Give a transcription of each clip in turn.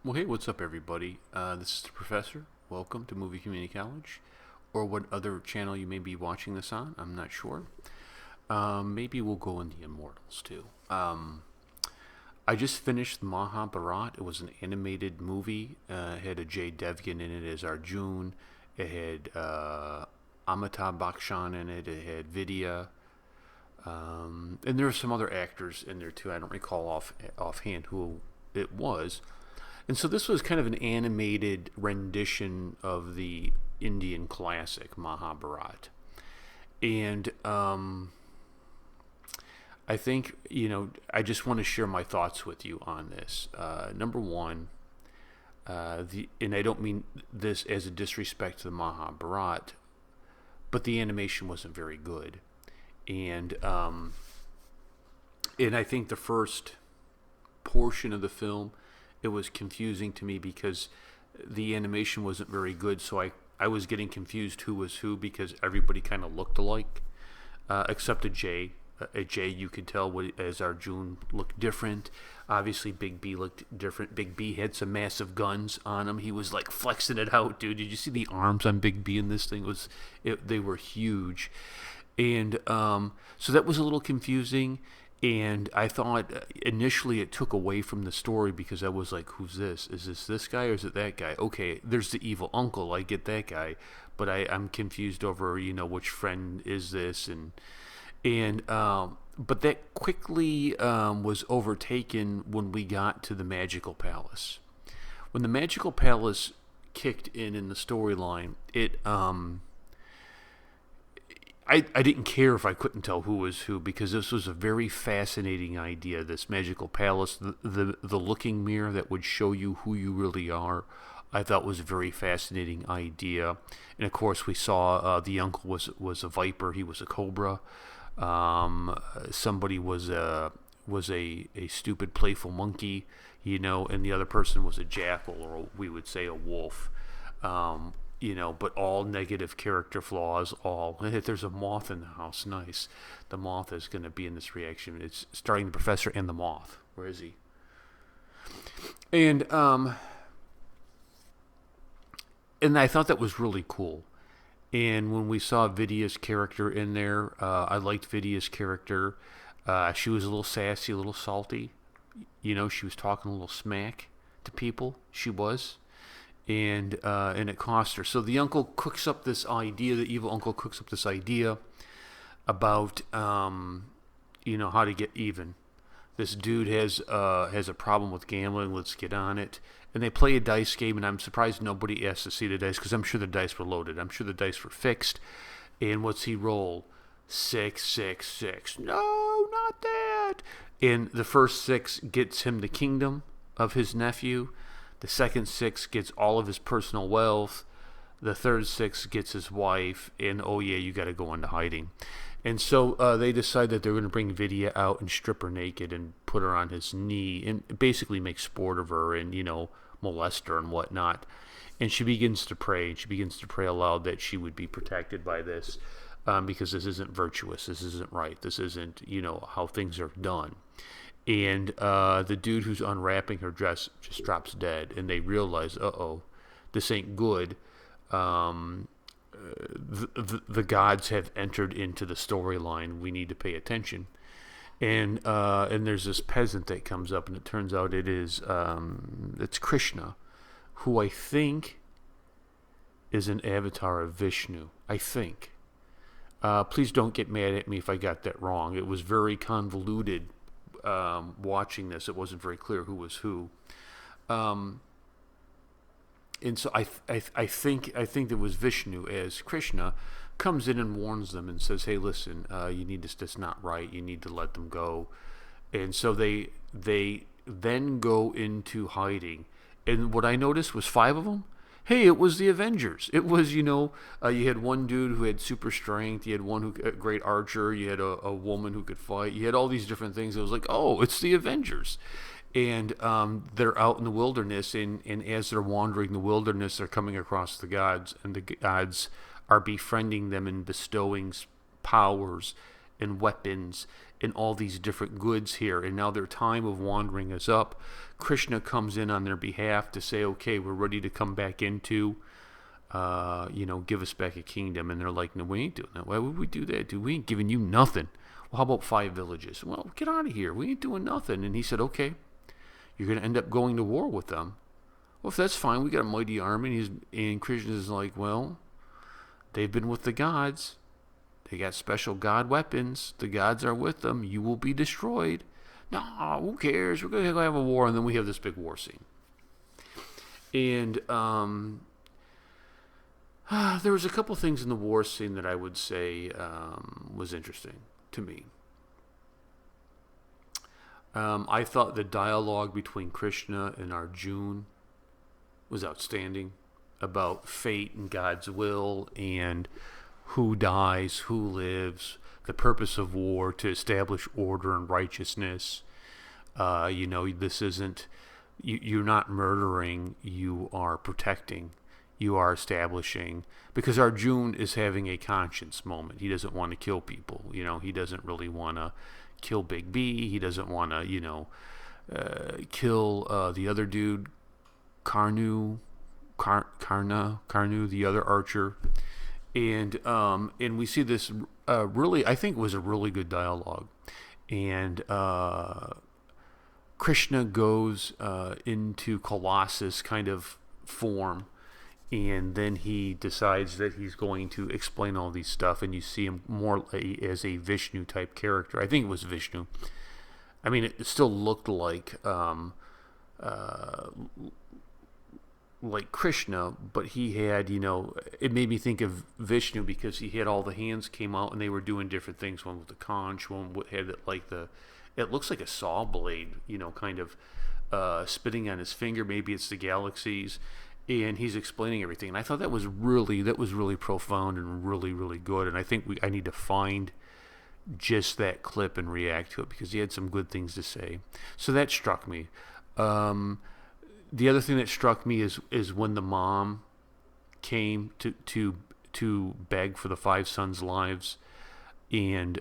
Well, hey, what's up, everybody? This is the Professor. Welcome to Movie Community College, or what other channel you may be watching this on. I'm not sure. Maybe we'll go in the Immortals too. I just finished Mahabharat. It was an animated movie. It had Ajay Devgn in it as Arjun. It had Amitabh Bachchan in it. It had Vidya. And there were some other actors in there too. I don't recall offhand who it was. And so this was kind of an animated rendition of the Indian classic Mahabharat. And I think, I just want to share my thoughts with you on this. Number one, and I don't mean this as a disrespect to the Mahabharat, but the animation wasn't very good. And I think the first portion of the film, it was confusing to me because the animation wasn't very good, so I was getting confused who was who because everybody kind of looked alike, except Ajay. Ajay, you could tell as Arjun looked different. Obviously, Big B looked different. Big B had some massive guns on him. He was like flexing it out, dude. Did you see the arms on Big B in this thing? They were huge, and so that was a little confusing. And I thought initially it took away from the story because I was like, who's this? Is this guy or is it that guy? Okay, there's the evil uncle. I get that guy. But I'm confused over, which friend is this? But that quickly was overtaken when we got to the Magical Palace. When the Magical Palace kicked in the storyline, I didn't care if I couldn't tell who was who because this was a very fascinating idea, this magical palace, the looking mirror that would show you who you really are. I thought was a very fascinating idea. And of course we saw the uncle was a viper, he was a cobra. Somebody was a stupid playful monkey, and the other person was a jackal, or we would say a wolf. But all negative character flaws, there's a moth in the house, nice. The moth is going to be in this reaction. It's starring the professor and the moth. Where is he? And I thought that was really cool. And when we saw Vidya's character in there, I liked Vidya's character. She was a little sassy, a little salty. She was talking a little smack to people. She was. And it cost her. So the uncle cooks up this idea. The evil uncle cooks up this idea about how to get even. This dude has a problem with gambling. Let's get on it. And they play a dice game, and I'm surprised nobody asked to see the dice because I'm sure the dice were loaded. I'm sure the dice were fixed. And what's he roll? 6, 6, 6. No, not that. And the first 6 gets him the kingdom of his nephew. The second 6 gets all of his personal wealth. The third 6 gets his wife. And, oh, yeah, you got to go into hiding. And so they decide that they're going to bring Vidya out and strip her naked and put her on his knee and basically make sport of her and, molest her and whatnot. And she begins to pray. And she begins to pray aloud that she would be protected by this because this isn't virtuous. This isn't right. This isn't, how things are done. And the dude who's unwrapping her dress just drops dead. And they realize, this ain't good. The gods have entered into the storyline. We need to pay attention. And there's this peasant that comes up, and it turns out it's Krishna, who I think is an avatar of Vishnu. I think. Please don't get mad at me if I got that wrong. It was very convoluted. Watching this, it wasn't very clear who was who, and so I think it was Vishnu as Krishna comes in and warns them and says, "Hey, listen, you need this. That's not right. You need to let them go." And so they then go into hiding. And what I noticed was 5 of them. Hey, it was the Avengers. It was, you had one dude who had super strength. You had one a great archer. You had a woman who could fight. You had all these different things. It was like, oh, it's the Avengers. And they're out in the wilderness. And as they're wandering the wilderness, they're coming across the gods. And the gods are befriending them and bestowing powers and weapons and all these different goods here. And now their time of wandering is up. Krishna comes in on their behalf to say, okay, we're ready to come back into, give us back a kingdom. And they're like, no, we ain't doing that. Why would we do that, dude? We ain't giving you nothing. Well, how about 5 villages? Well, get out of here. We ain't doing nothing. And he said, okay, you're going to end up going to war with them. Well, if that's fine, we got a mighty army. And Krishna is like, well, they've been with the gods. They got special god weapons. The gods are with them. You will be destroyed. No, who cares? We're going to have a war. And then we have this big war scene. And there was a couple things in the war scene that I would say was interesting to me. I thought the dialogue between Krishna and Arjuna was outstanding about fate and God's will and who dies, who lives, the purpose of war to establish order and righteousness. This isn't, you're not murdering, you are protecting, you are establishing, because Arjuna is having a conscience moment. He doesn't want to kill people. He doesn't really want to kill Big B. He doesn't want to, kill the other dude, Karna, the other archer. And we see this really, I think it was a really good dialogue. And Krishna goes into Colossus kind of form, and then he decides that he's going to explain all these stuff, and you see him more as a Vishnu type character. I think it was Vishnu. I mean, it still looked like Krishna, but he had, it made me think of Vishnu because he had all the hands came out and they were doing different things. One with the conch, one had it looks like a saw blade, kind of spitting on his finger. Maybe it's the galaxies, and he's explaining everything. And I thought that was really profound and really, really good. And I think I need to find just that clip and react to it because he had some good things to say. So that struck me. The other thing that struck me is when the mom came to beg for the 5 sons' lives, and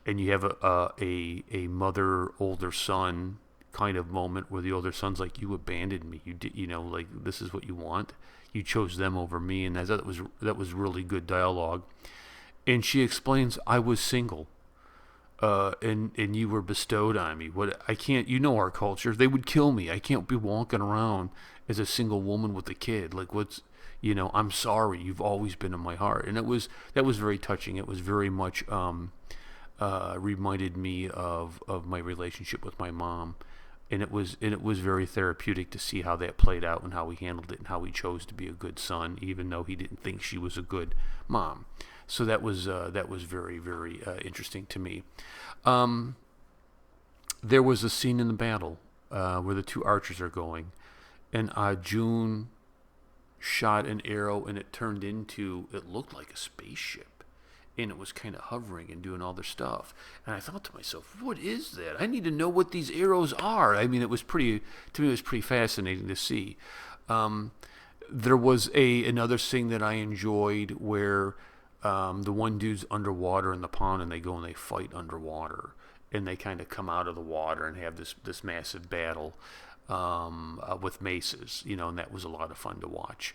you have a mother older son kind of moment where the older son's like, you abandoned me, you did, like, this is what you want, you chose them over me. And I thought that was really good dialogue. And she explains, I was single. And you were bestowed on me. What I can't, our culture, they would kill me. I can't be walking around as a single woman with a kid. Like, I'm sorry. You've always been in my heart. And that was very touching. It was very much reminded me of my relationship with my mom, and it was very therapeutic to see how that played out and how he handled it and how he chose to be a good son, even though he didn't think she was a good mom. So that was very, very interesting to me. There was a scene in the battle where the 2 archers are going, and Arjuna shot an arrow, and it looked like a spaceship, and it was kind of hovering and doing all their stuff. And I thought to myself, what is that? I need to know what these arrows are. I mean, it was pretty fascinating to see. There was another scene that I enjoyed where the one dude's underwater in the pond, and they go and they fight underwater, and they kind of come out of the water and have this massive battle with maces, and that was a lot of fun to watch.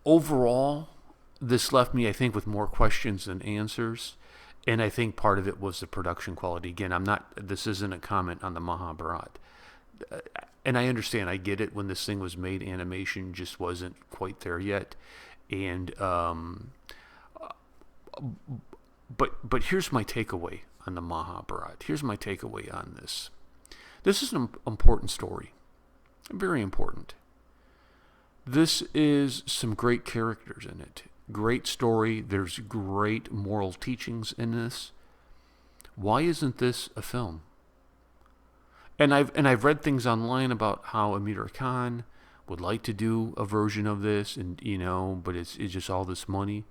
Overall, this left me, I think, with more questions than answers, and I think part of it was the production quality. Again, this isn't a comment on the Mahabharata. And I understand, I get it, when this thing was made, animation just wasn't quite there yet. And but here's my takeaway on the Mahabharata. Here's my takeaway on this. This is an important story, very important. This is some great characters in it. Great story. There's great moral teachings in this. Why isn't this a film? And I've read things online about how Amitabh Bachchan would like to do a version of this, and but it's just all this money.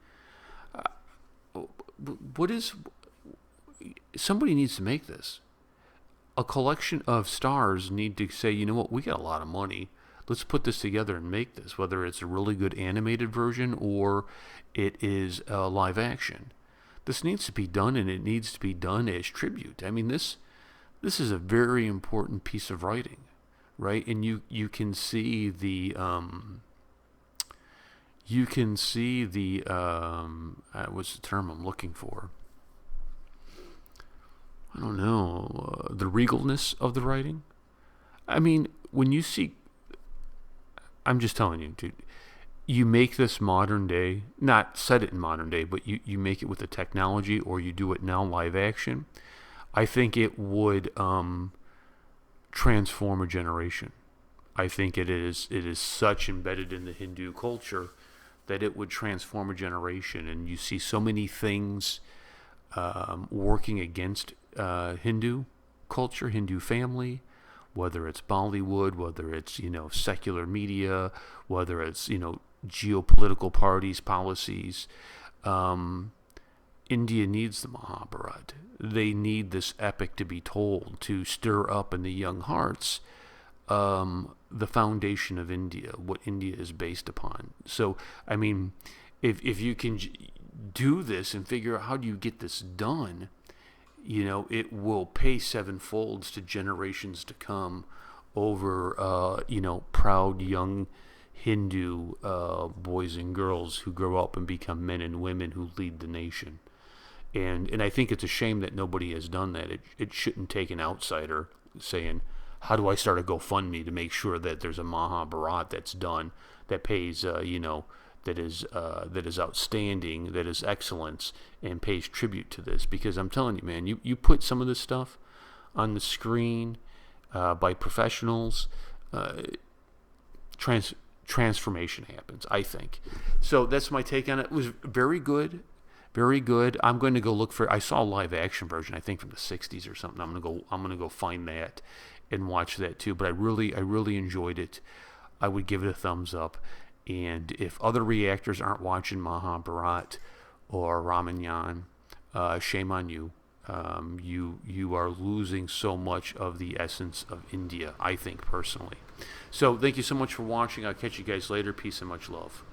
Somebody needs to make this. A collection of stars need to say, you know what, we got a lot of money. let's put this together and make this, whether it's a really good animated version or it is live action. This needs to be done, and it needs to be done as tribute. I mean, this is a very important piece of writing, right? And you can see the what's the term I'm looking for? I don't know, the regalness of the writing. I mean, when you see, I'm just telling you, dude, you make this modern day, not set it in modern day, but you make it with the technology, or you do it now live action, I think it would transform a generation. I think it is such embedded in the Hindu culture that it would transform a generation. And you see so many things working against Hindu culture, Hindu family, whether it's Bollywood, whether it's, secular media, whether it's, geopolitical parties, policies. India needs the Mahabharata. They need this epic to be told to stir up in the young hearts the foundation of India, what India is based upon. So, I mean, if you can do this and figure out how do you get this done, it will pay sevenfolds to generations to come over, proud young Hindu boys and girls who grow up and become men and women who lead the nation. And I think it's a shame that nobody has done that. It shouldn't take an outsider saying, how do I start a GoFundMe to make sure that there's a Mahabharat that's done, that pays, that is outstanding, that is excellence, and pays tribute to this. Because I'm telling you, man, you put some of this stuff on the screen by professionals, transformation happens, I think. So that's my take on it. It was very good. Very good. I'm going to go look for. I saw a live action version, I think from the '60s or something. I'm gonna go find that and watch that too. But I really enjoyed it. I would give it a thumbs up. And if other reactors aren't watching Mahabharat or Ramanyan, shame on you. You are losing so much of the essence of India, I think, personally. So thank you so much for watching. I'll catch you guys later. Peace and much love.